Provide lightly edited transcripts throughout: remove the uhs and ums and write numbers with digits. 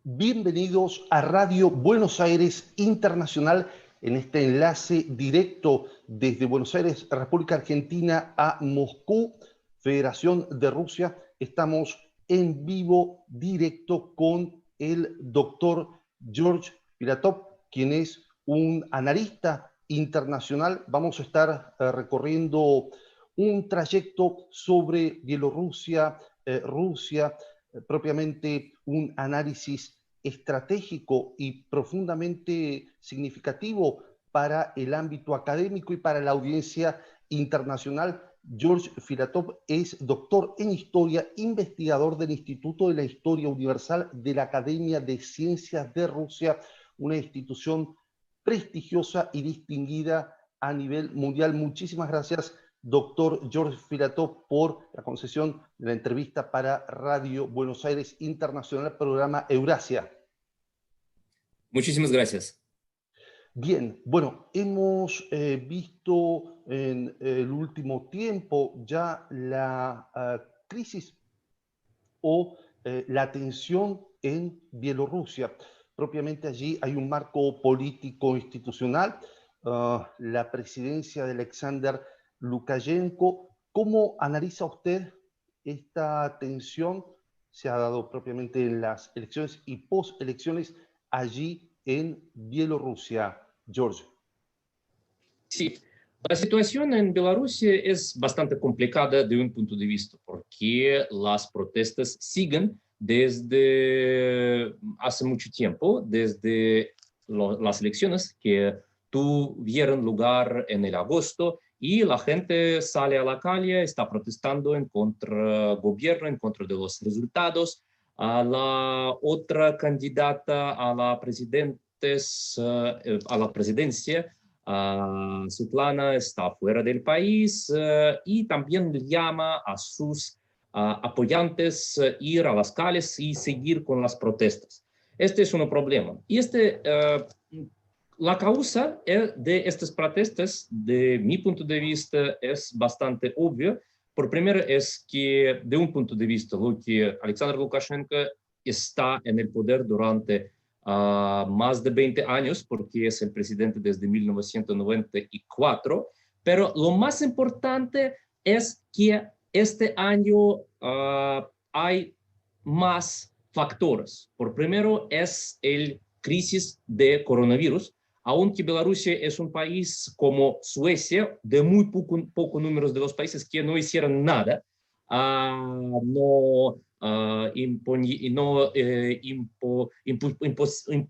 Bienvenidos a Radio Buenos Aires Internacional en este enlace directo desde Buenos Aires, República Argentina, a Moscú, Federación de Rusia. Estamos en vivo directo con el doctor George Filatov, quien es un analista internacional. Vamos a estar recorriendo un trayecto sobre Bielorrusia, Rusia, propiamente un análisis estratégico y profundamente significativo para el ámbito académico y para la audiencia internacional. George Filatov es doctor en historia, investigador del Instituto de la Historia Universal de la Academia de Ciencias de Rusia, una institución prestigiosa y distinguida a nivel mundial. Muchísimas gracias, doctor George Filatov, por la concesión de la entrevista para Radio Buenos Aires Internacional, programa Eurasia. Muchísimas gracias. Bien, bueno, hemos visto en el último tiempo ya la crisis o la tensión en Bielorrusia. Propiamente allí hay un marco político institucional, la presidencia de Alexander Lukashenko. ¿Cómo analiza usted esta tensión? Se ha dado propiamente en las elecciones y post-elecciones allí en Bielorrusia, George. Sí, la situación en Bielorrusia es bastante complicada de un punto de vista, porque las protestas siguen desde hace mucho tiempo, desde las elecciones que tuvieron lugar en el agosto, y la gente sale a la calle, está protestando en contra del gobierno, en contra de los resultados. A la otra candidata a la presidencia, Svetlana, está fuera del país, y también llama a sus apoyantes ir a las calles y seguir con las protestas. Este es un problema. Y la causa de estas protestas, de mi punto de vista, es bastante obvia. Por primero es que, de un punto de vista, lo que Alexander Lukashenko está en el poder durante más de 20 años, porque es el presidente desde 1994, pero lo más importante es que este año hay más factores. Por primero es el crisis de coronavirus. Aunque Bielorrusia es un país como Suecia, de muy poco número de los países que no hicieron nada,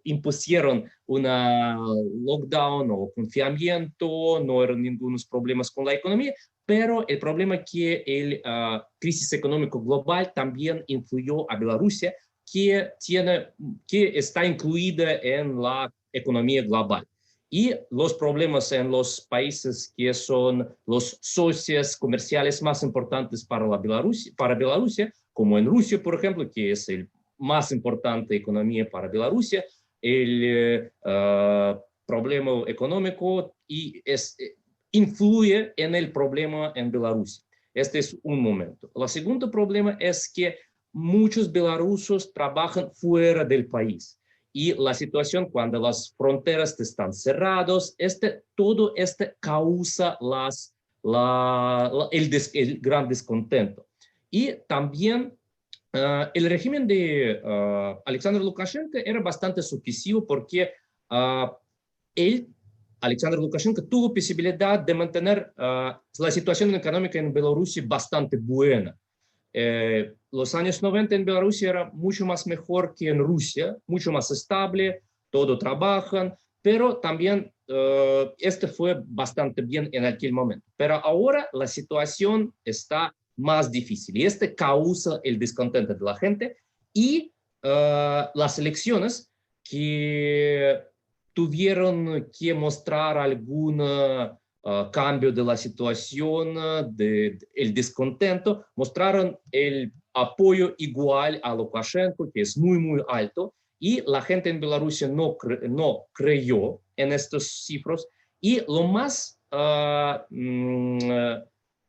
impusieron una lockdown o confinamiento, no eran ningunos problemas con la economía, pero el problema es que la crisis económica global también influyó a Bielorrusia, que está incluida en la economía global. Y los problemas en los países que son los socios comerciales más importantes para Bielorrusia, como en Rusia, por ejemplo, que es el más importante economía para Bielorrusia, el problema económico influye en el problema en Bielorrusia. Este es un momento. El segundo problema es que muchos bielorrusos trabajan fuera del país. Y la situación cuando las fronteras están cerradas, todo esto causa el gran descontento. Y también el régimen de Alexander Lukashenko era bastante subversivo, porque Alexander Lukashenko tuvo posibilidad de mantener la situación económica en Bielorrusia bastante buena. Los años 90 en Bielorrusia era mucho más mejor que en Rusia, mucho más estable, todo trabajan, pero también fue bastante bien en aquel momento. Pero ahora la situación está más difícil y causa el descontento de la gente, y las elecciones que tuvieron que mostrar algún cambio de la situación, el descontento, mostraron el apoyo igual a Lukashenko, que es muy, muy alto, y la gente en Bielorrusia no creyó en estos cifras. Y lo más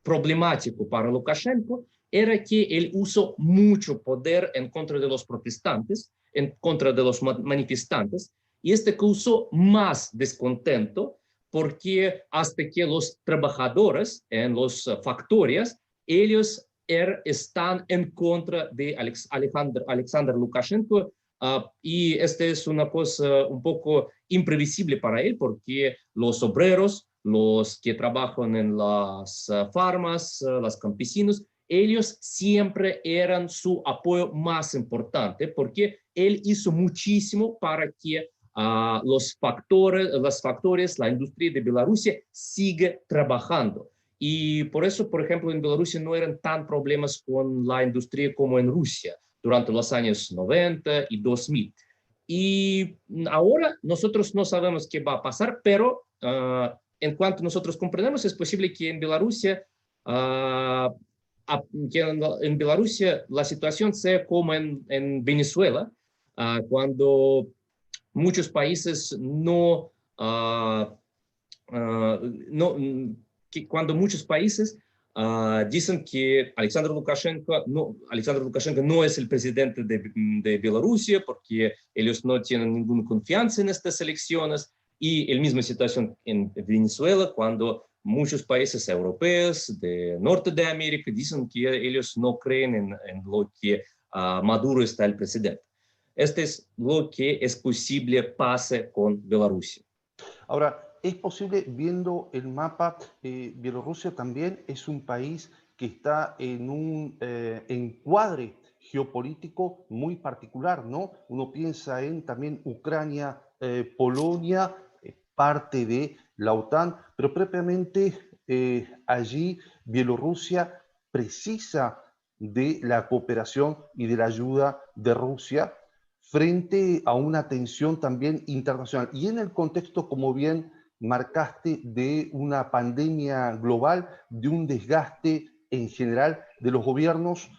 problemático para Lukashenko era que él usó mucho poder en contra de los protestantes, en contra de los manifestantes, y este causó más descontento porque hasta que los trabajadores en las factorías, ellos están en contra de Alexander Lukashenko. Y esta es una cosa un poco imprevisible para él porque los obreros, los que trabajan en las farmas, los campesinos, ellos siempre eran su apoyo más importante porque él hizo muchísimo para que los factores, la industria de Bielorrusia sigue trabajando. Y por eso, por ejemplo, en Bielorrusia no eran tan problemas con la industria como en Rusia durante los años 90 y 2000. Y ahora nosotros no sabemos qué va a pasar, pero en cuanto nosotros comprendemos, es posible que en Bielorrusia, en Bielorrusia la situación sea como en Venezuela, cuando muchos países cuando muchos países dicen que Alexander Lukashenko no es el presidente de Bielorrusia porque ellos no tienen ninguna confianza en estas elecciones, y la misma situación en Venezuela cuando muchos países europeos de norte de América dicen que ellos no creen en lo que Maduro está el presidente. Este es lo que es posible pase con Bielorrusia. Ahora, es posible, viendo el mapa, Bielorrusia también es un país que está en un encuadre geopolítico muy particular, ¿no? Uno piensa en también Ucrania, Polonia, parte de la OTAN, pero propiamente allí Bielorrusia precisa de la cooperación y de la ayuda de Rusia frente a una tensión también internacional. Y en el contexto, como bien marcaste, de una pandemia global, de un desgaste en general de los gobiernos,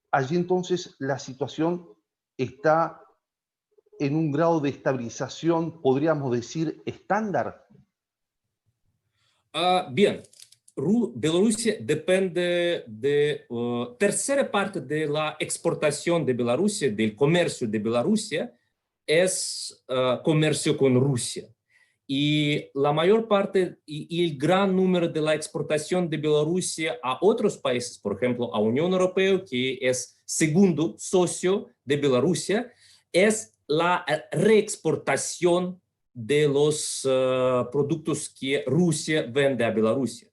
allí entonces la situación está en un grado de estabilización, podríamos decir, estándar. Bien, Bielorrusia depende de tercera parte de la exportación de Bielorrusia, del comercio de Bielorrusia, es comercio con Rusia. Y la mayor parte y el gran número de la exportación de Bielorrusia a otros países, por ejemplo, a Unión Europea, que es segundo socio de Bielorrusia, es la reexportación de los productos que Rusia vende a Bielorrusia.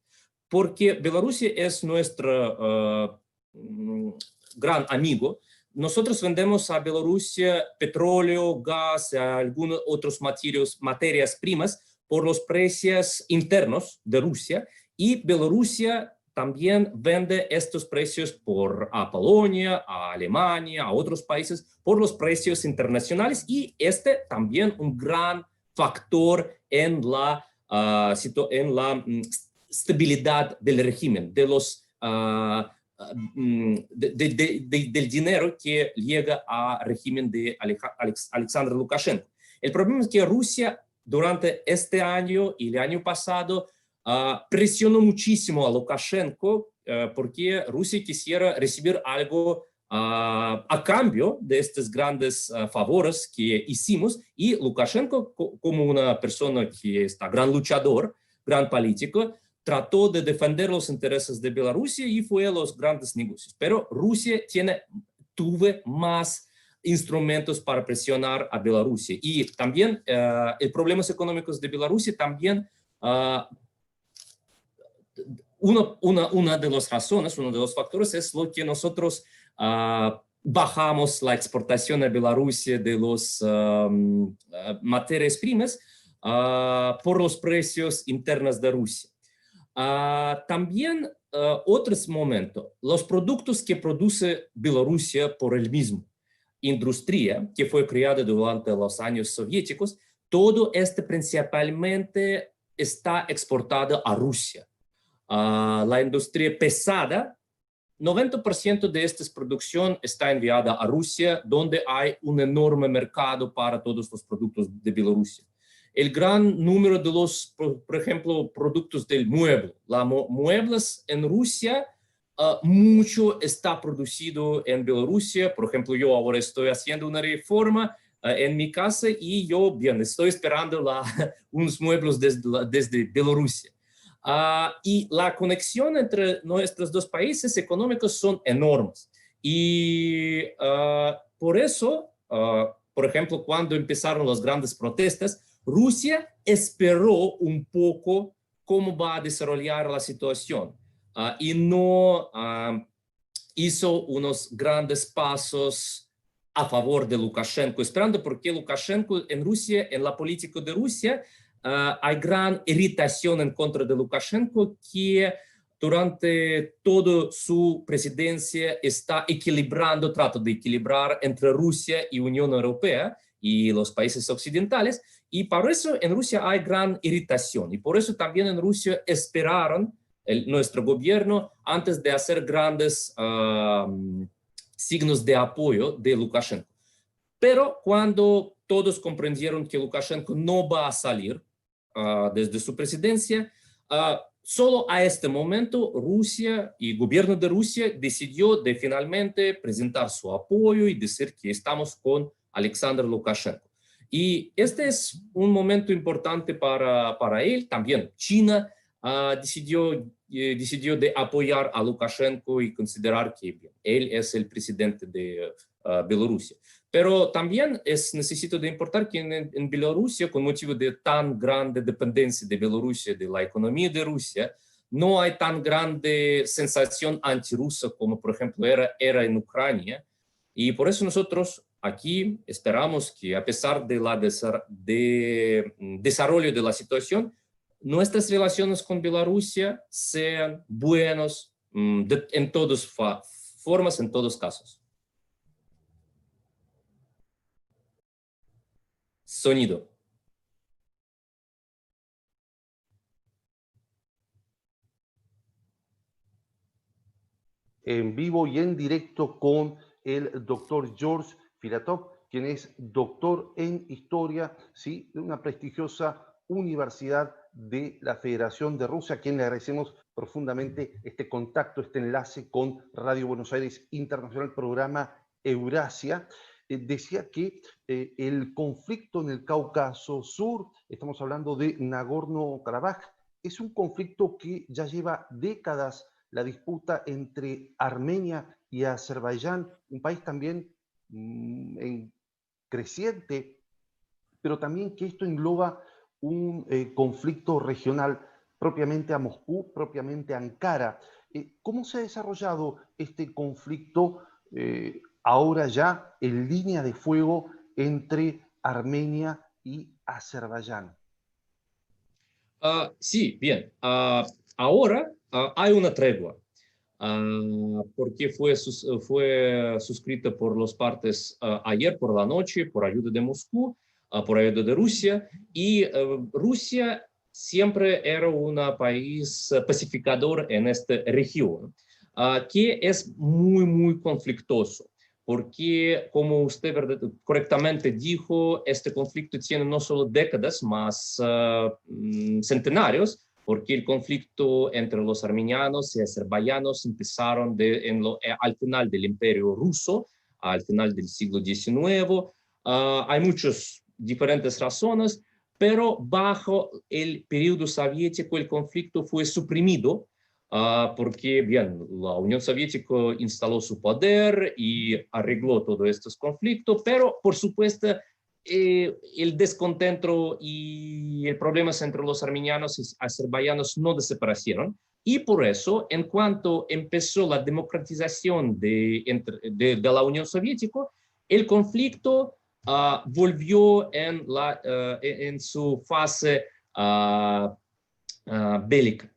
Porque Bielorrusia es nuestro gran amigo. Nosotros vendemos a Bielorrusia petróleo, gas, algunos otros materias primas por los precios internos de Rusia, y Bielorrusia también vende estos precios a Polonia, a Alemania, a otros países por los precios internacionales, y este también un gran factor en la estabilidad del régimen, de los del dinero que llega al régimen de Alexander Lukashenko. El problema es que Rusia durante este año y el año pasado presionó muchísimo a Lukashenko porque Rusia quisiera recibir algo a cambio de estos grandes favores que hicimos, y Lukashenko, como una persona que está gran luchador, gran político, trató de defender los intereses de Bielorrusia y fue a los grandes negocios. Pero Rusia tuvo más instrumentos para presionar a Bielorrusia. Y también los problemas económicos de Bielorrusia también, una de las razones, uno de los factores es lo que nosotros bajamos la exportación a Bielorrusia de las materias primas por los precios internos de Rusia. También otro momento, los productos que produce Bielorrusia por el mismo industria que fue creada durante los años soviéticos, todo esto principalmente está exportado a Rusia. La industria pesada, 90% de esta producción está enviada a Rusia, donde hay un enorme mercado para todos los productos de Bielorrusia. El gran número de los, por ejemplo, productos del mueble. Las muebles en Rusia mucho está producido en Bielorrusia. Por ejemplo, yo ahora estoy haciendo una reforma en mi casa y yo, bien, estoy esperando unos muebles desde Bielorrusia. Y la conexión entre nuestros dos países económicos son enormes. Y por eso, por ejemplo, cuando empezaron las grandes protestas, Rusia esperó un poco cómo va a desarrollar la situación y no hizo unos grandes pasos a favor de Lukashenko, esperando porque Lukashenko en Rusia, en la política de Rusia, hay gran irritación en contra de Lukashenko que durante toda su presidencia está equilibrando, trata de equilibrar entre Rusia y Unión Europea y los países occidentales, y por eso en Rusia hay gran irritación, y por eso también en Rusia esperaron nuestro gobierno antes de hacer grandes signos de apoyo de Lukashenko. Pero cuando todos comprendieron que Lukashenko no va a salir desde su presidencia, solo a este momento Rusia y el gobierno de Rusia decidió de finalmente presentar su apoyo y decir que estamos con Alexander Lukashenko. Y este es un momento importante para él. También China decidió de apoyar a Lukashenko y considerar que bien, él es el presidente de Bielorrusia. Pero también necesito de importar que en Bielorrusia, con motivo de tan grande dependencia de Bielorrusia de la economía de Rusia, no hay tan grande sensación antirrusa como, por ejemplo, era en Ucrania. Y por eso nosotros aquí esperamos que, a pesar de desarrollo de la situación, nuestras relaciones con Bielorrusia sean buenas en todas formas, en todos casos. Sonido. En vivo y en directo con el doctor George Filatov, quien es doctor en historia, ¿sí?, de una prestigiosa universidad de la Federación de Rusia, a quien le agradecemos profundamente este contacto, este enlace con Radio Buenos Aires Internacional, programa Eurasia. Decía que el conflicto en el Cáucaso Sur, estamos hablando de Nagorno-Karabaj, es un conflicto que ya lleva décadas, la disputa entre Armenia y Azerbaiyán, un país también creciente, pero también que esto engloba un conflicto regional propiamente a Moscú, propiamente a Ankara. ¿Cómo se ha desarrollado este conflicto ahora ya en línea de fuego entre Armenia y Azerbaiyán? Sí, bien. Ahora hay una tregua, porque fue suscrita por las partes ayer por la noche por ayuda de Moscú, por ayuda de Rusia, y Rusia siempre era un país pacificador en esta región, que es muy, muy conflictuoso. Porque, como usted correctamente dijo, este conflicto tiene no solo décadas, más centenarios, porque el conflicto entre los armenianos y azerbaiyanos empezaron al final del Imperio Ruso, al final del siglo XIX. Hay muchas diferentes razones, pero bajo el periodo soviético el conflicto fue suprimido, porque, bien, la Unión Soviética instaló su poder y arregló todos estos conflictos, pero, por supuesto, el descontento y el problema entre los armenianos y azerbaiyanos no desaparecieron, y por eso, en cuanto empezó la democratización de la Unión Soviética, el conflicto volvió en su fase bélica.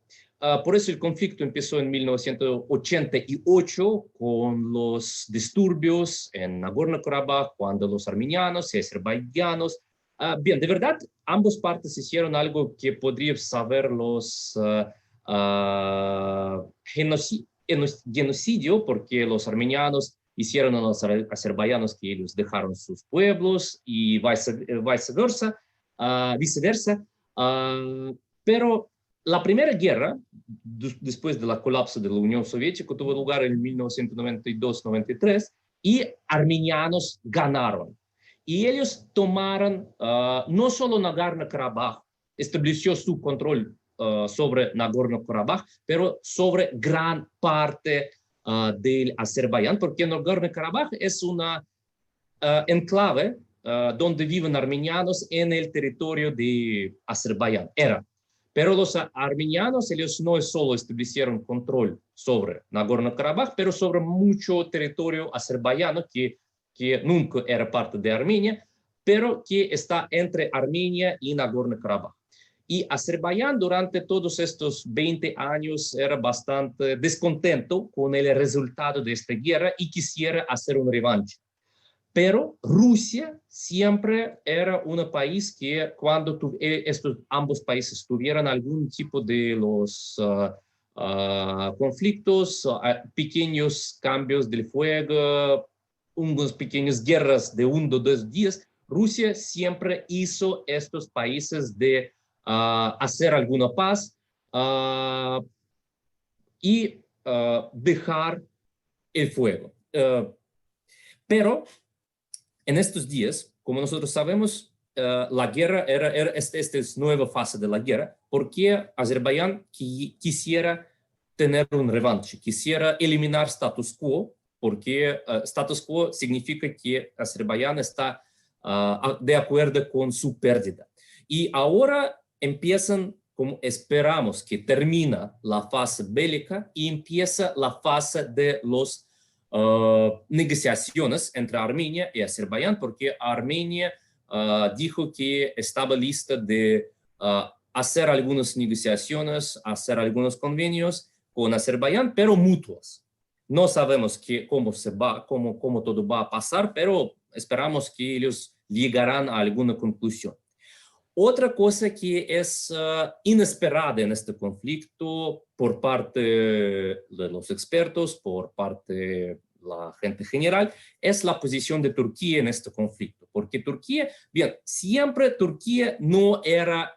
Por eso el conflicto empezó en 1988 con los disturbios en Nagorno-Karabaj, cuando los armenianos y azerbaiyanos, bien, de verdad, ambas partes hicieron algo que podrían saber los genocidio, porque los armenianos hicieron a los azerbaiyanos que ellos dejaron sus pueblos y viceversa, pero la primera guerra, después del colapso de la Unión Soviética, tuvo lugar en 1992-93 y armenianos ganaron. Y ellos tomaron no solo Nagorno-Karabaj, estableció su control sobre Nagorno-Karabaj, pero sobre gran parte del Azerbaiyán, porque Nagorno-Karabaj es una enclave donde viven armenianos en el territorio de Azerbaiyán. Pero los armenianos, ellos no solo establecieron control sobre Nagorno-Karabaj, pero sobre mucho territorio azerbaiyano que nunca era parte de Armenia, pero que está entre Armenia y Nagorno-Karabaj. Y Azerbaiyán durante todos estos 20 años era bastante descontento con el resultado de esta guerra y quisiera hacer un revancha. Pero Rusia siempre era un país que cuando estos ambos países tuvieran algún tipo de los conflictos, pequeños cambios del fuego, unas pequeñas guerras de 1 o 2 días, Rusia siempre hizo estos países de hacer alguna paz y dejar el fuego. Pero en estos días, como nosotros sabemos, la guerra esta es nueva fase de la guerra, porque Azerbaiyán quisiera tener un revanche, quisiera eliminar status quo, porque status quo significa que Azerbaiyán está de acuerdo con su pérdida. Y ahora empiezan, como esperamos que termina la fase bélica y empieza la fase de los negociaciones entre Armenia y Azerbaiyán, porque Armenia dijo que estaba lista de hacer algunas negociaciones, hacer algunos convenios con Azerbaiyán, pero mutuos. No sabemos cómo todo va a pasar, pero esperamos que ellos llegarán a alguna conclusión. Otra cosa que es inesperada en este conflicto por parte de los expertos, por parte de la gente general, es la posición de Turquía en este conflicto. Porque Turquía, bien, siempre Turquía no era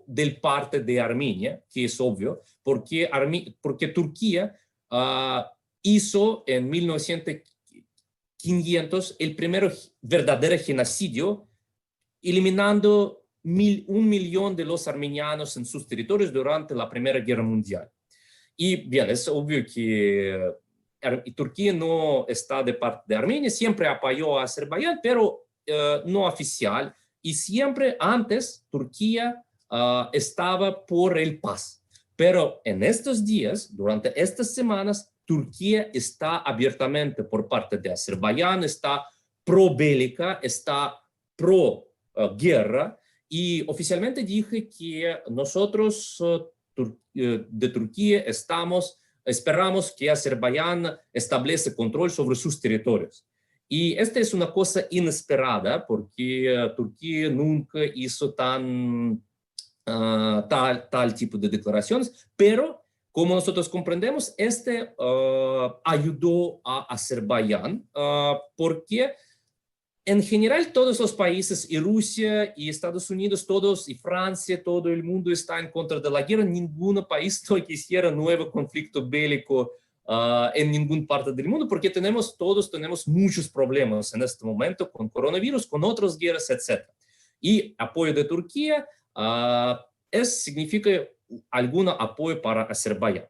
del parte de Armenia, que es obvio, porque Turquía hizo en 1900 el primer verdadero genocidio, eliminando 1 millón de los armenianos en sus territorios durante la Primera Guerra Mundial. Y bien, es obvio que Turquía no está de parte de Armenia, siempre apoyó a Azerbaiyán, pero no oficial. Y siempre antes Turquía estaba por el paz. Pero en estos días, durante estas semanas, Turquía está abiertamente por parte de Azerbaiyán, está pro-bélica, está pro-guerra, y oficialmente dije que nosotros de Turquía esperamos que Azerbaiyán establece control sobre sus territorios. Y esta es una cosa inesperada porque Turquía nunca hizo tal tipo de declaraciones, pero como nosotros comprendemos, ayudó a Azerbaiyán porque en general todos los países, y Rusia, y Estados Unidos, todos, y Francia, todo el mundo está en contra de la guerra. Ningún país no quisiera nuevo conflicto bélico en ninguna parte del mundo, porque todos tenemos muchos problemas en este momento con coronavirus, con otras guerras, etc. Y apoyo de Turquía significa algún apoyo para Azerbaiyán.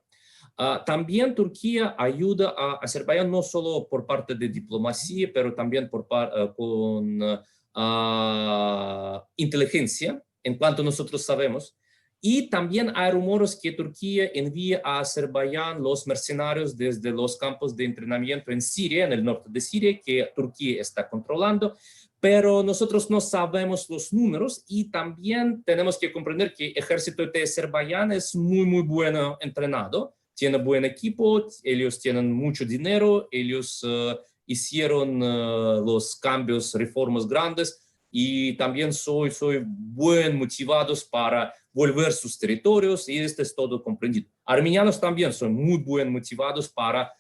También Turquía ayuda a Azerbaiyán no solo por parte de diplomacia, pero también con inteligencia, en cuanto nosotros sabemos. Y también hay rumores que Turquía envía a Azerbaiyán los mercenarios desde los campos de entrenamiento en Siria, en el norte de Siria, que Turquía está controlando. Pero nosotros no sabemos los números y también tenemos que comprender que el ejército de Azerbaiyán es muy, muy bueno entrenado. Tiene buen equipo, ellos tienen mucho dinero, ellos hicieron los cambios, reformas grandes y también soy buen motivados para volver sus territorios y esto es todo comprendido. Armenianos también son muy buen motivados para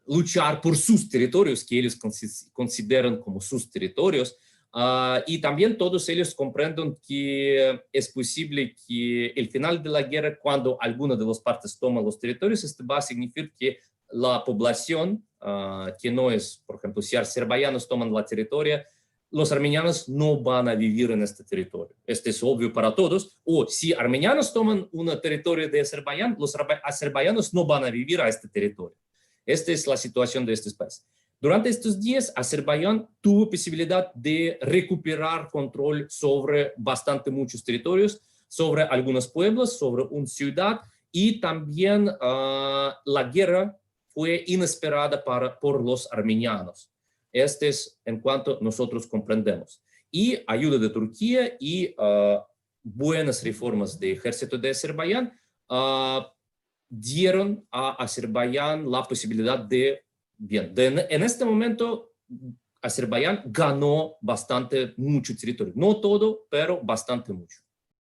luchar por sus territorios que ellos consideran como sus territorios. Y también todos ellos comprenden que es posible que el final de la guerra, cuando alguna de las partes toma los territorios, esto va a significar que la población, que no es, por ejemplo, si azerbaiyanos toman la territoria, los armenianos no van a vivir en este territorio. Esto es obvio para todos. O si armenianos toman un territorio de Azerbaiyán, los azerbaiyanos no van a vivir a este territorio. Esta es la situación de estos países. Durante estos días, Azerbaiyán tuvo posibilidad de recuperar control sobre bastante muchos territorios, sobre algunos pueblos, sobre una ciudad, y también la guerra fue inesperada por los armenianos. Este es en cuanto nosotros comprendemos. Y ayuda de Turquía y buenas reformas del ejército de Azerbaiyán dieron a Azerbaiyán la posibilidad de, en este momento, Azerbaiyán ganó mucho territorio. No todo, pero bastante mucho.